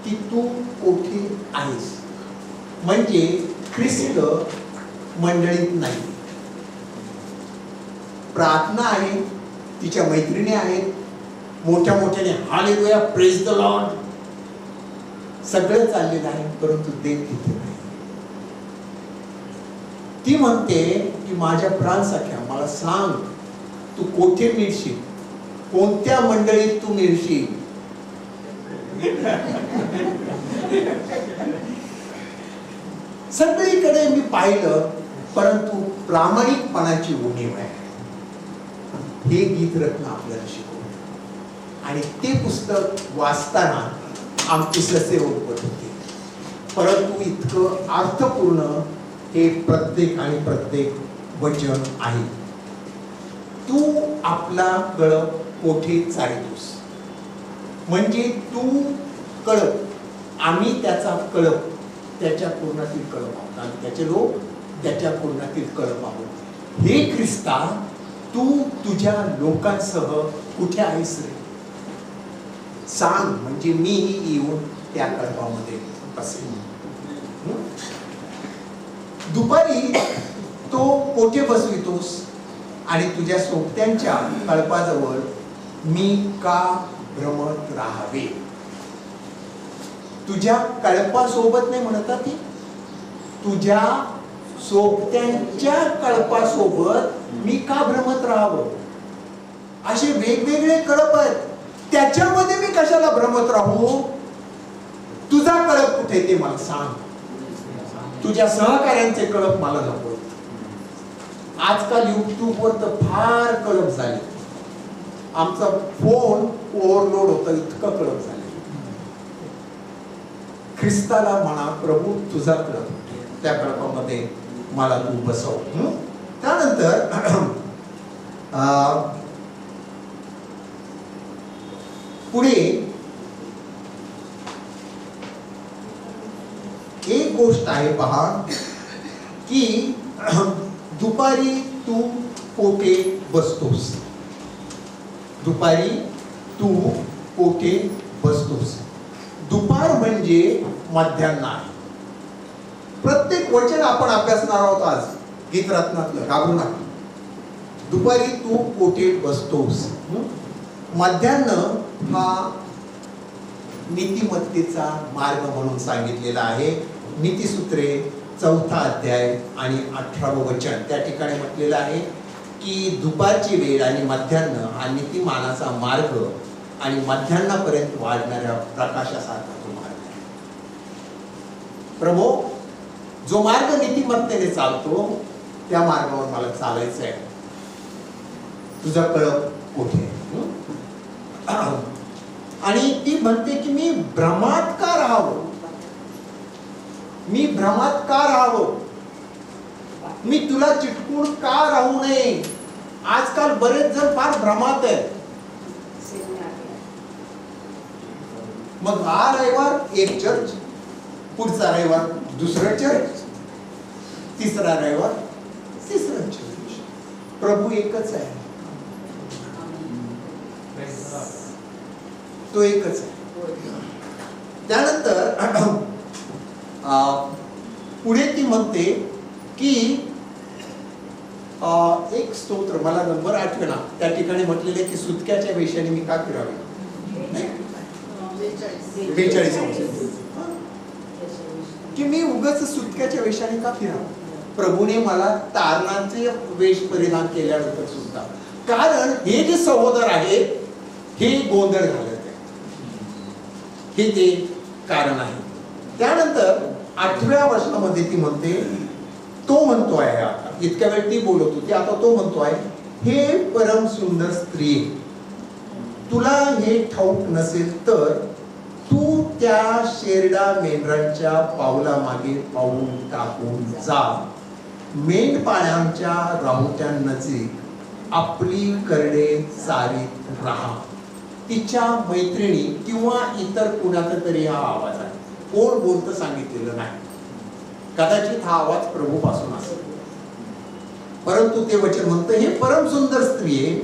की तू कोठे आहेस. म्हणजे ख्रिस्त मंडळीत नाही. प्रार्थना आहे, तिच्या मैत्रिणी आहेत, मोठ्या मोठ्याने हालेलुया प्रेज द लॉर्ड सगळं चाललेलं आहे, परंतु देव तिथे नाही. ती म्हणते की माझ्या प्राणसख्या मला सांग, तू कोठे मिळशील, कोणत्या मंडळीत तू मिळशील? सगळीकडे मी पाहिलं, परंतु प्रामाणिकपणाची उणीव आहे. हे गीतरत्न आपल्याला शिकवतं आणि ते पुस्तक वाचताना आमची ससे ओळखत होते. परंतु इतकं अर्थपूर्ण हे प्रत्येक वचन आहे. तू आपला कळप कोठे चालतोस, म्हणजे तू कळप, आम्ही त्याचा कळप, त्याच्या पूर्णातील कळप आहोत, आणि त्याचे लोक त्याच्या पूर्णातील कळप आहोत. हे ख्रिस्ता, तू तुझ्या लोकांसह कुठे आहेस रे? सांग, म्हणजे मीही येऊन त्या कळपामध्ये बसेन. दुपारी तो कोठे बसवितोस आणि तुझ्या सोबत्यांच्या कळपाजवळ मी का भ्रमत राहावे? तुझ्या कळपासोबत नाही म्हणतात, ती तुझ्या सोबत्यांच्या कळपासोबत मी का भ्रमत राहावं? असे वेगवेगळे कळप आहेत, त्याच्यामध्ये मी कशाला भ्रमत राहू? तुझा कळप कुठे ते मला सांग. तुझ्या सहकार्यांचे कळप मला नको. आजकाल युट्यूबवर तर फार कळप झाले. आमचा फोन ओव्हरलोड होता, इतकं कळप झाले. ख्रिस्ताला म्हणा, प्रभू तुझा कळप, त्या कळपामध्ये मला तू बसव. त्यानंतर पुढे एक गोष्ट आहे पहा, की दुपारी तू कोठे बसतोस. दुपारी तू कोठे बसतोस. दुपार म्हणजे मध्यान्ह आहे. प्रत्येक वचन आपण अभ्यासणार आहोत आज गीतरत्नातलं, घाबरू नका. दुपारी तू कोठे बसतोस. मध्यान्ह हा नीतिमत्तेचा मार्ग म्हणून सांगितलेला आहे. नीतिसूत्रे 4था अध्याय आणि 18वं वचन, त्या ठिकाणी म्हटलेलं आहे की दुपारची वेळ आणि मध्यान्ह हा नीतिमानाचा मार्ग आणि मध्यान्हापर्यंत वाढणाऱ्या प्रकाशासारखा तो मार्ग आहे. प्रभू, जो मार्ग नीतिमत्तेने चालतो त्या मार्गावर मला चालायचं आहे. तुझा कळप कुठे? आणि ती म्हणते की मी भ्रमात का राहावं? मी भ्रमात का राहावं? मी तुला चिटकून का राहू नये? आजकाल बरेच जण फार भ्रमात आहेत. मग हा रविवार एक चर्च, पुढचा रविवार दुसरं चर्च, तिसरा रविवार तिसरं चर्च. प्रभू एकच आहे, तो एकच आहे. त्यानंतर पुढे ती म्हणते की एक स्तोत्र, मला नंबर आठवेना, त्या ठिकाणी म्हटलेले की सुटक्याच्या वेशाने मी का फिरावे. 42 की मी उगाच सुटक्याच्या वेशाने का फिरावं. प्रभूने मला तारणाचे वेश परिधान केल्यानंतर सुद्धा, कारण हे जे सहोदर आहेत हे गोंधळ घालत आहे, हे ते कारण आहे. त्यानंतर 8व्या वचनामध्ये ती म्हणते, तो म्हणतो आहे, आता इतक्या वेळ ती बोलत होती, आता तो म्हणतो आहे, हे परम सुंदर स्त्री, तुला हे ठाऊक नसेल तर तू त्या शेरडा मेंढरांच्या पावला मागे पाऊल टाकून जा. मेंढपाळांच्या राहुट्यांनजीक आपली करडे चारीत राहा. तिच्या मैत्रिणी किंवा इतर कुणाचा तरी हा आवाज आहे. कोण बोलतं सांगितलेलं नाही. कदाचित हा आवाज प्रभूपासून असेल, परंतु ते वचन म्हणतं, हे परम सुंदर स्त्रिये,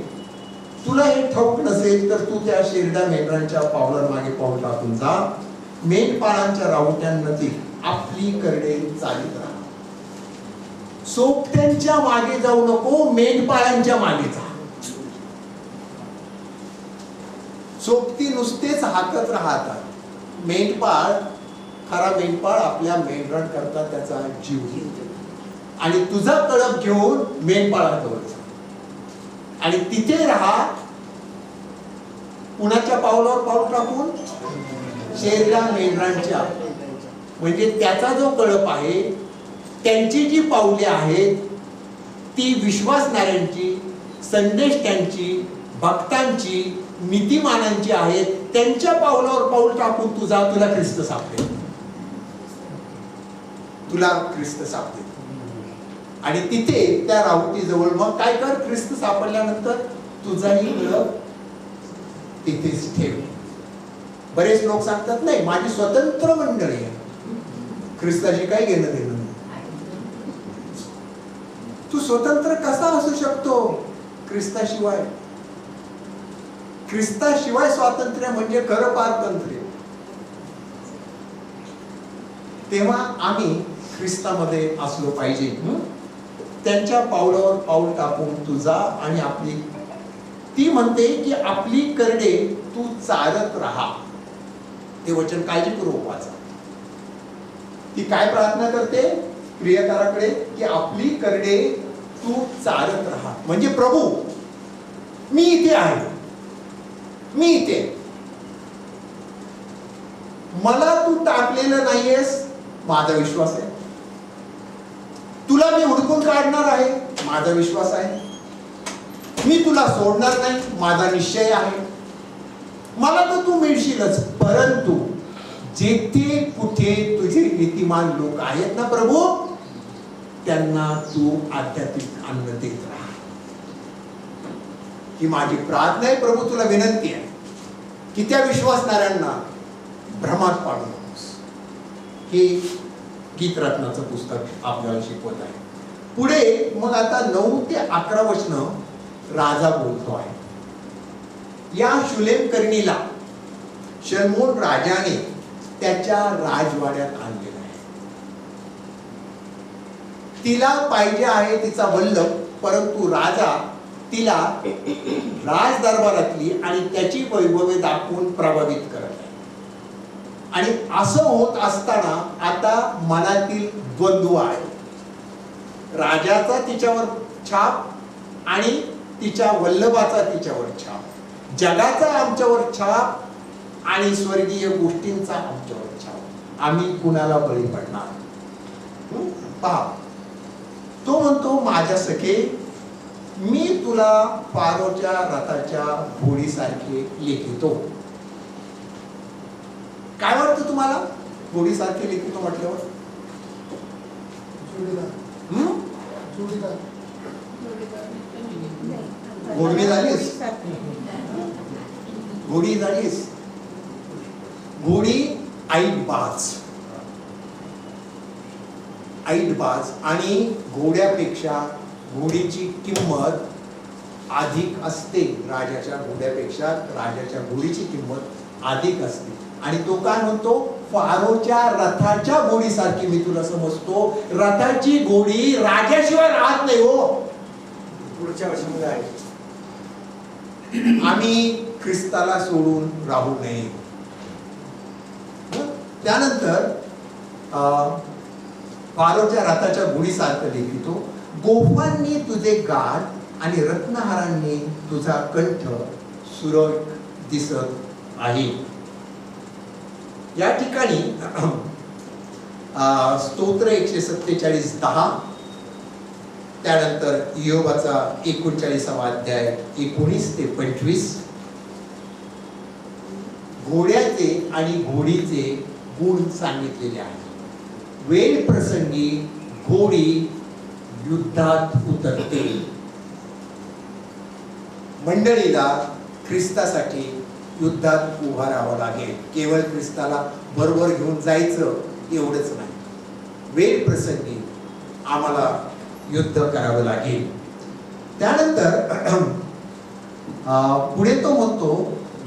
तुला हे ठाऊक नसेल तर तू त्या शेरडा मेंढरांच्या पावलांवर मागे पाऊल टाकून जा. मेंढपाळांच्या राहुट्यांनजीक आपली करडे चालीत राहा. सोबत्यांच्या मागे जाऊ नको, मेंढपाळांच्या मागे जा. सोबती नुसतेच हाकत राहतात. मेंढपाळ, खरा मेंढपाळ आपल्या मेंढरांकरता त्याचा जीव घेतो. आणि तुझा कळप घेऊन मेंढपाळाजवळ जा आणि तिथे राहा. कुणाच्या पावलावर पाऊल टाकून? शेरला मेंढरांच्या. म्हणजे त्याचा जो कळप आहे, त्यांची जी पावले आहेत ती विश्वासणाऱ्यांची, संदेष्टांची, भक्तांची, नीतिमानांची आहेत. त्यांच्या पावलावर पाऊल टाकून तुला ख्रिस्त सापडेल. तुला ख्रिस्त सापडेल. आणि तिथे त्या राहुटीजवळ मग काय कर, ख्रिस्त सापडल्यानंतर तुझाही कळप तिथेच ठेव. बरेच लोक सांगतात नाही माझी स्वतंत्र मंडळी आहे, ख्रिस्ताशी काय घेणं देणं. तू स्वतंत्र कसा असू शकतो ख्रिस्ताशिवाय? ख्रिस्ताशिवाय स्वातंत्र्य म्हणजे खरं पारतंत्र्य. तेव्हा आम्ही ख्रिस्तामध्ये असलो पाहिजे. त्यांच्या पावलावर पाऊल टाकून तू जा आणि आपली, ती म्हणते की आपली करडे तू चालत राहा. ते वचन काळजीपूर्वक वाचा. ती काय प्रार्थना करते प्रियकाराकडे की आपली करडे तू चालत राहा. म्हणजे प्रभू मी इथे आहे, मी इथे, मला तू टाकलेलं नाहीयेस, माझा विश्वास आहे. तुला मी हुडकून काढणार आहे, माझा विश्वास आहे. मी तुला सोडणार नाही, माझा निश्चय आहे. मला तर तू मिळशीलच, परंतु जेथे कुठे तुझे नीतिमान लोक आहेत ना प्रभू, त्यांना तू आध्यात्मिक अन्न देत राहा. ही माझी प्रार्थना आहे प्रभू, तुला विनंती आहे की त्या विश्वासणाऱ्यांना भ्रमात पाडू नकोस. हे गीतरत्नाचं पुस्तक आपल्याला शिकवत आहे. पुढे मग आता 9 ते 11 वचनं राजा बोलतो आहे. या शुलेम करणीला शलमोन राजाने त्याच्या राजवाड्यात आणलेला आहे. तिला पाहिजे आहे तिचा वल्लभ, परंतु राजा तिला राज दरबारातली आणि त्याची वैभवे दाखवून प्रभावित करत आहे. आणि असं होत असताना आता मनातील द्वंद्व आहे. राजाचा तिच्यावर छाप आणि तिच्या वल्लभाचा तिच्यावर छाप, जगाचा आमच्यावर छाप आणि स्वर्गीय गोष्टींचा आमच्यावर छाप. आम्ही कुणाला बळी पडणार? पहा, तो म्हणतो माझ्या सखे मी तुला फारोच्या रथाच्या घोडीसारखे लेखितो. काय वाटतं तुम्हाला घोडीसारखे लेखितो म्हटल्यावर? घोडी झालीस, घोडी झालीस, घोडी ऐटबाज, ऐटबाज. आणि घोड्यापेक्षा घोडीची किंमत अधिक असते. राजाच्या घोड्यापेक्षा राजाच्या घोडीची किंमत अधिक असते. आणि तो काय म्हणतो, फारोच्या रथाच्या घोडीसारखी मी तुला समजतो. रथाची घोडी राजाशिवाय राहत नाही हो. पुढच्या वर्षी आहे, आम्ही ख्रिस्ताला सोडून राहू नये. त्यानंतर फारोच्या रथाच्या घोडीसारखं लिहितो, गोफांनी तुझे गाल आणि रत्नहारांनी तुझा कंठ सुरट दिसत आहे. या ठिकाणी स्तोत्र 147:10, त्यानंतर इयोबाचा 39वा अध्याय 19 ते 25 घोड्याचे आणि घोडीचे गुण सांगितलेले आहेत. वेळ प्रसंगी घोडी युद्धात उतरते. मंडळीला ख्रिस्तासाठी युद्धात उभा राहावं लागेल. केवळ ख्रिस्ताला बरोबर घेऊन जायचं एवढंच नाही, वेळ प्रसंगी आम्हाला युद्ध करावं लागेल. त्यानंतर पुढे तो म्हणतो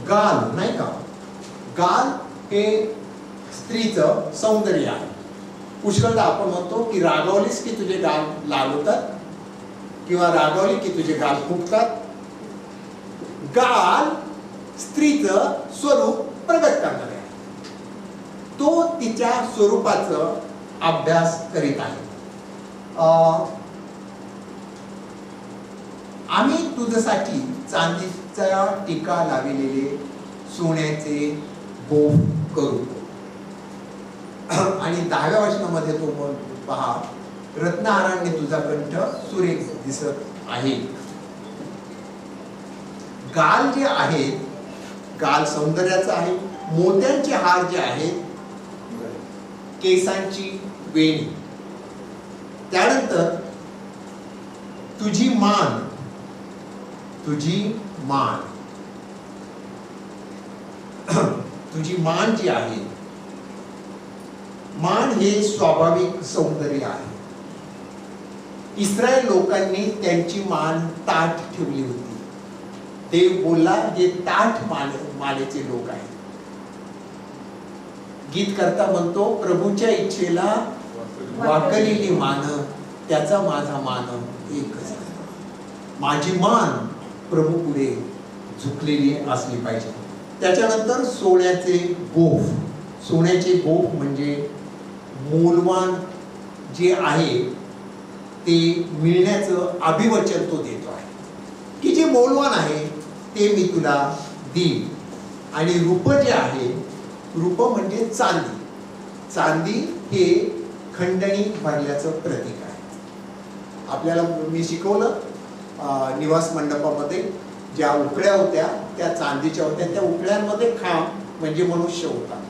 गाल, नाही का, गाल हे स्त्रीचं सौंदर्य आहे. पुष्कळदा आपण म्हणतो की रागावलीस की तुझे गाल लाल होतात किंवा रागावली की तुझे गाल फुटतात. गाल स्त्रीचं स्वरूप प्रगट करणार आहे. तो तिच्या स्वरूपाचं अभ्यास करीत आहे. आम्ही तुझ्यासाठी चांदीचा टीका लाविलेले सोन्याचे गोफ करू. आणि 10व्या वचनामध्ये तो पहा, रत्नहाराने तुझा कंठ सुरेख दिसत आहे. गाल जे आहेत, गाल सौंदर्याचा आहे. मोत्यांचे हार जे आहेत, केसांची वेणी. त्यानंतर तुझी मान, तुझी मान, तुझी मान जी आहे, मान हे स्वाभाविक सौंदर्य आहे. इस्रायल लोकांनी त्यांची मान ताठ ठेवली होती. देव बोलला, हे ताठ मानेचे लोक आहेत. गीत करता म्हणतो, प्रभूच्या इच्छेला वाकलेली मान, त्याचा माझा मान एकच आहे. माझी मान प्रभू पुढे झुकलेली असली पाहिजे. त्याच्यानंतर सोन्याचे गोफ. सोन्याचे गोफ म्हणजे मौल्यवान जे आहे ते मिळण्याचं अभिवचन तो देतो आहे, की जे मौल्यवान आहे ते मी तुला देईन. आणि रूप जे आहे, रूप म्हणजे चांदी. चांदी हे खंडणी भरल्याचं प्रतीक आहे. आपल्याला मी शिकवलं निवास मंडपामध्ये ज्या उकळ्या होत्या त्या चांदीच्या होत्या. त्या उकळ्यांमध्ये खांब म्हणजे मनुष्य होता.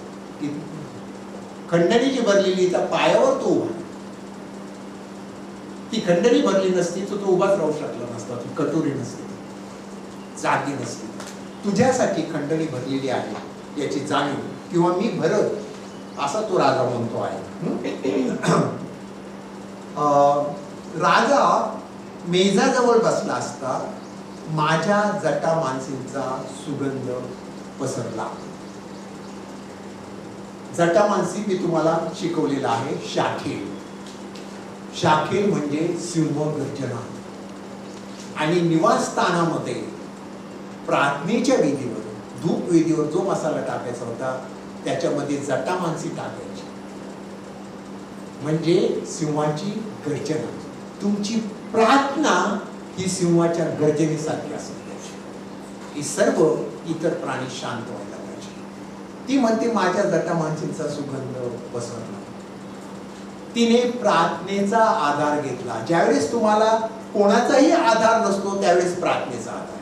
खंडणी जी भरलेली त्या पायावर तो उभा. ती खंडणी भरली नसती तर तो उभाच राहू शकला नसता. ती कटोरी नसती, जागी नसती. तुझ्यासाठी खंडणी भरलेली आहे याची जाणीव, किंवा मी भरत असा तो राजा म्हणतो आहे. राजा मेजाजवळ बसला असता माझ्या जटा माणसींचा सुगंध पसरला. जटा मानसी मी तुम्हाला शिकवलेला आहे. शाखेल. शाखेल म्हणजे सिंह गर्जना. आणि निवासस्थानामध्ये प्रार्थनेच्या वेदीवर, धूप वेदीवर जो मसाला टाकायचा होता त्याच्यामध्ये जटा मानसी टाकायची, म्हणजे सिंहाची गर्जना. तुमची प्रार्थना ही सिंहाच्या गर्जनेसारखी असली पाहिजे, की सर्व इतर प्राणी शांत व्हायला पाहिजे. ती म्हणते माझ्या जटा माणसींचा सुगंध पसरला. तिने प्रार्थनेचा आधार घेतला. ज्यावेळेस तुम्हाला कोणाचाही आधार नसतो त्यावेळेस प्रार्थनेचा आधार.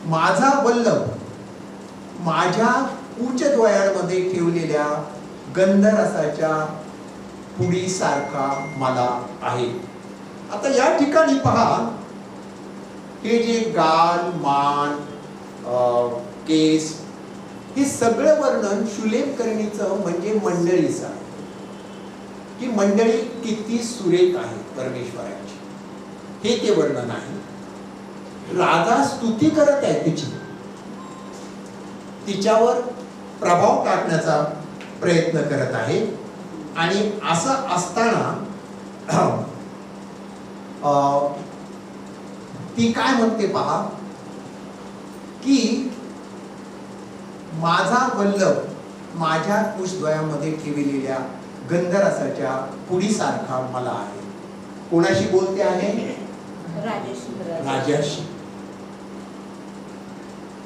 माझा वल्लभ माझ्या उच्च डोळ्यांमध्ये ठेवलेल्या गंधरसाच्या पुडीसारखा मला आहे. आता या ठिकाणी पहा, हे जे गाल, मान, केस, हे सगळं वर्णन शुलेमकरणीचं म्हणजे मंडळीचं आहे, की मंडळी किती सुरेख आहे परमेश्वराची, हे ते वर्णन आहे. राजा स्तुती करत आहे तिची, तिच्यावर प्रभाव टाकण्याचा प्रयत्न करत आहे. आणि असं असताना ती काय म्हणते पहा, की माझा वल्लभ माझ्या कुशद्वयामध्ये ठेवलेल्या गंधरसाच्या पुडीसारखा मला आहे. कोणाशी बोलते आहे? राजाशी.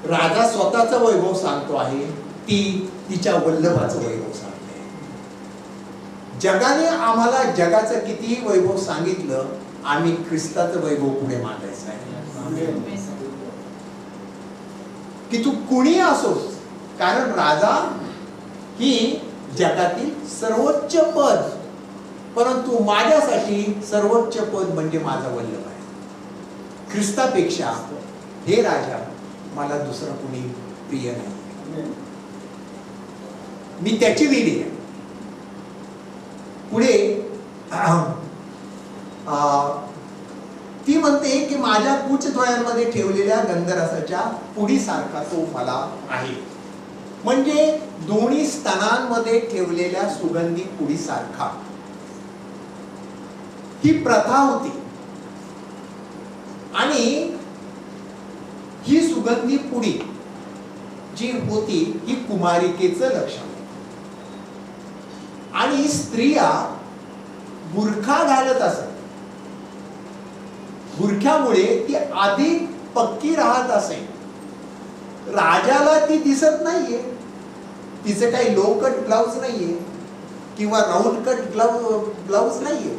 राजा स्वतःचा वैभव सांगतो आहे, ती तिच्या वल्लभाचं वैभव सांगते. जगाने आम्हाला जगाचं कितीही वैभव सांगितलं, आम्ही ख्रिस्ताचं वैभव पुढे मांडायचं आहे, की तू कुणी असोस. कारण राजा ही जगातील सर्वोच्च पद, परंतु माझ्यासाठी सर्वोच्च पद म्हणजे माझा वल्लभ आहे. ख्रिस्तापेक्षा हे राजा मला दुसरा कुणी प्रिय नाही. मी त्याची वेडी आहे. पुढे ती म्हणते की माझ्या कुचद्वयांमध्ये ठेवलेल्या गंधरसाच्या पुडीसारखा तो मला आहे. म्हणजे दोन्ही स्तनांमध्ये ठेवलेल्या सुगंधी पुडीसारखा. ही प्रथा होती आणि ही सुगंधी पुडी जी होती ही कुमारिकेचं लक्षण. आणि स्त्रिया बुरखा घालत असत. बुरख्यामुळे ती अधिक पक्की राहत असे. राजाला ती दिसत नाहीये, तिचं काही लो कट ब्लाउज नाहीये किंवा राऊंड कट ब्लाउज नाहीये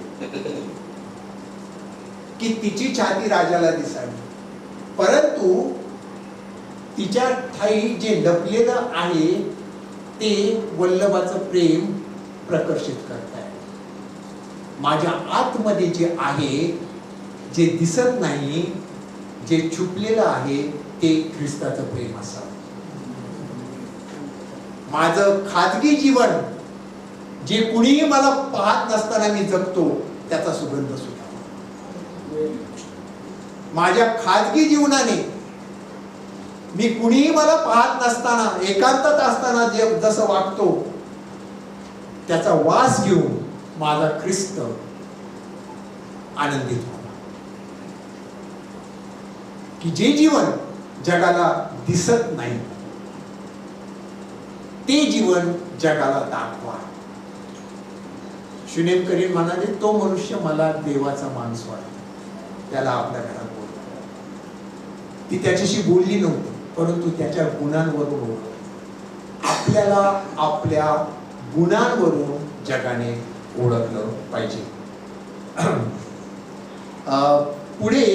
की तिची छाती राजाला दिसावी, परंतु तिच्या ठाई जे लपलेलं आहे ते वल्लभाचं प्रेम प्रकर्षित करत आहे. माझ्या आतमध्ये जे आहे, जे दिसत नाही, जे छुपलेलं आहे ते ख्रिस्ताचं प्रेम असावं. माझं खाजगी जीवन जे कुणीही मला पाहत नसताना मी जगतो त्याचा सुगंध सुटावा. माझ्या खाजगी जीवनाने मी कुणीही मला पाहत नसताना, एकांतात असताना जसं वागतो त्याचा वास घेऊन माझा ख्रिस्त आनंदित व्हावा. की जे जीवन जगाला दिसत नाही ते जीवन जगाला दाखवा. शुनेमकरीन म्हणाले, तो मनुष्य मला देवाचा माणूस वाटतो, त्याला आपल्या घरात बोलवा. ती त्याच्याशी बोलली नव्हती, परंतु त्याच्या गुणांवरून ओळखली. आपल्याला आपल्या गुणांवरून जगाने ओळखलं पाहिजे. पुढे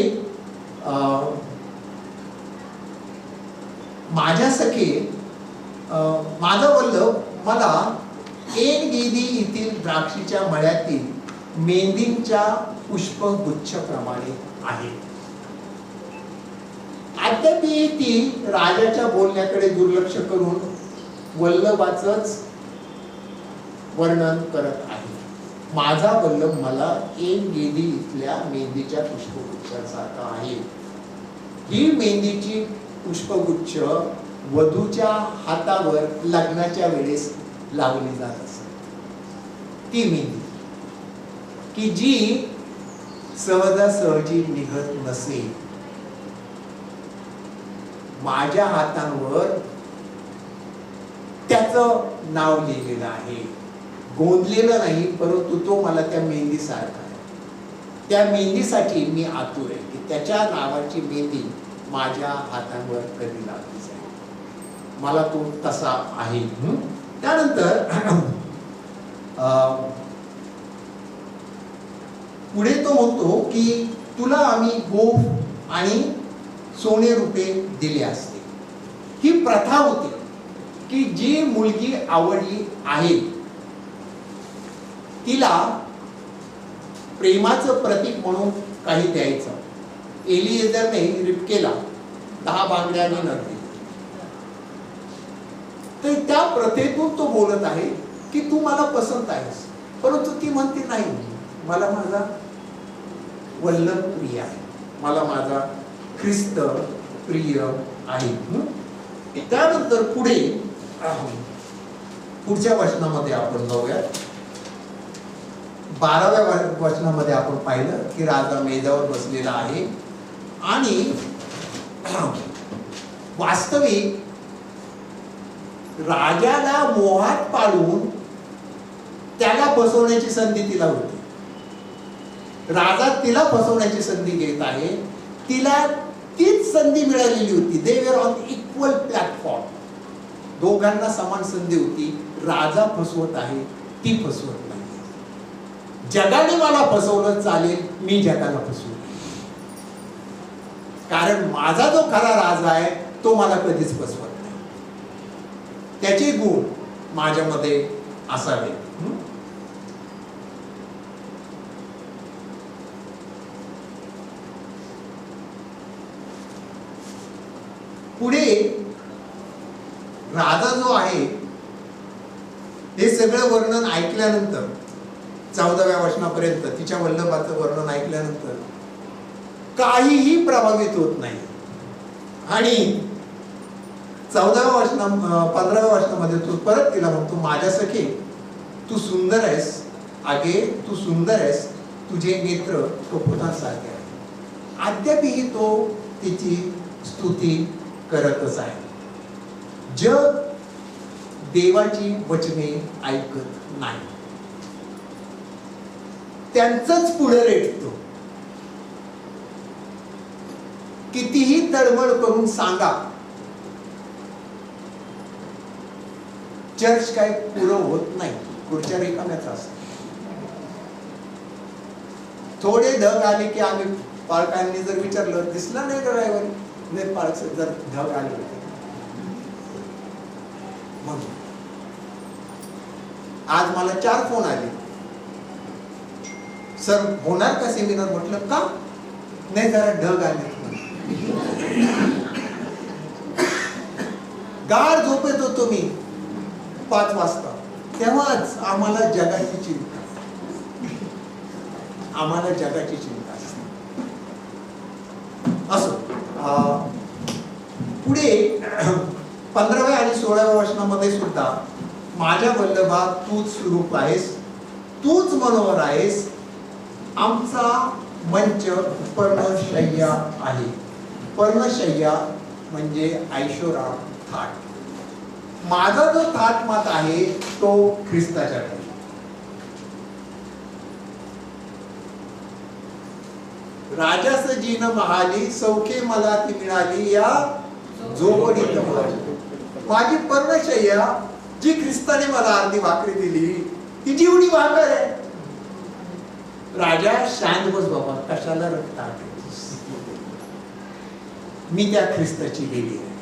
माझ्या सखे माझा वल्लभ मला एन गेदी येथील द्राक्षीच्या मळ्यातील मेंदींच्या पुष्पगुच्छप्रमाणे आहे. अद्यापही ती राजाच्या बोलण्याकडे दुर्लक्ष करून वल्लभाचंच वर्णन करत आहे. माझा वल्लभ मला एन गेदी इथल्या मेंदीच्या पुष्पगुच्छासारखा आहे. ही मेंदीची पुष्पगुच्छ वधूच्या हातावर लग्नाच्या वेळेस लावली जात असते. ती मेंदी की जी सहजासहजी निघत नसे. माझ्या हातांवर त्याचं नाव लिहिलेलं आहे, गोंदलेलं नाही, परंतु तो मला त्या मेहंदी सारखा आहे. त्या मेहंदीसाठी मी आतुर आहे की त्याच्या नावाची मेहंदी माझ्या हातांवर कधी लागली जाईल. मला तो तसा आहे. त्यानंतर पुढे तो म्हणतो की तुला आम्ही गोफ आणि सोने रुपये दिले असते. ही प्रथा होती की जी मुलगी आवडली आहे तिला प्रेमाचं प्रतीक म्हणून काही द्यायचं. एलिएझरने रिबकेला 10 बांगड्या आणि नर दिले. तर त्या प्रथेतून तो बोलत आहे की तू मला पसंत आहेस, परंतु ती म्हणते नाही, मला माझा वल्लभ प्रिय आहे, मला माझा ख्रिस्त प्रिय आहे. त्यानंतर पुढच्या वचनामध्ये आपण जाऊया. 12व्या वचनामध्ये आपण पाहिलं की राजा मेजावर बसलेला आहे आणि वास्तविक राजाला मोहात पाडून त्याला फसवण्याची संधी तिला होती. राजा तिला फसवण्याची संधी घेत आहे. तिला तीच संधी मिळालेली होती. दे वर ऑन इक्वल प्लॅटफॉर्म. दोघांना समान संधी होती. राजा फसवत आहे, ती फसवत नाही. जगाने मला फसवलं चालेल, मी जगाला फसवू, कारण माझा जो खरा राजा आहे तो मला कधीच फसवत नाही. त्याचे गुण माझ्यामध्ये असावे. पुढे राजा जो आहे हे सगळं वर्णन ऐकल्यानंतर 14व्या वचनापर्यंत तिच्या वल्लभाचं वर्णन ऐकल्यानंतर काहीही प्रभावित होत नाही. आणि 15व्या वचनामध्ये तो परत तिला म्हणतो, माझ्या सखे तू सुंदर आहेस, अगे तू सुंदर आहेस, तुझे नेत्र कपोतासारखे आहे. अद्यापही तो तिची स्तुती करतच आहे. जग देवाची वचने ऐकत नाही. त्यांचंच पुढे रेटतो. कितीही तळमळ करून सांगा, चर्च काय पुरं होत नाही, पुढच्या रिकाम्याच असत. थोडे ढग आले की आम्ही पालकांनी जर विचारलं, दिसला नाही का रविवारी, नाही पालक जर ढग आले होते. मग आज मला 4 फोन आले, सर होणार का सेमिनार? म्हटलं का नाही, जरा ढग आले. गाढ झोपेत होतो मी 5 वाजता, तेव्हाच आम्हाला जगाची चिंता, आम्हाला जगाची चिंता असते. असो, पुढे 15व्या आणि 16व्या वचनामध्ये सुद्धा माझ्या वल्लभा तूच स्वरूप आहेस, तूच मनोहर आहेस, आमचा मंच पर्णशय्या आहे. पर्णशय्या म्हणजे ऐशोराम थाट. माझा जो थाट मात आहे तो ख्रिस्ताच्या कडे. राजास जीन महाली सौखे मला ती मिळाली या झोपडीत माझी पर्णशय्या जी ख्रिस्ताने मला अर्धी भाकरी दिली ती जीवनी भाकर आहे. राजा शांत बस बाबा, कशाला रक्त, मी त्या ख्रिस्ताची देवी आहे.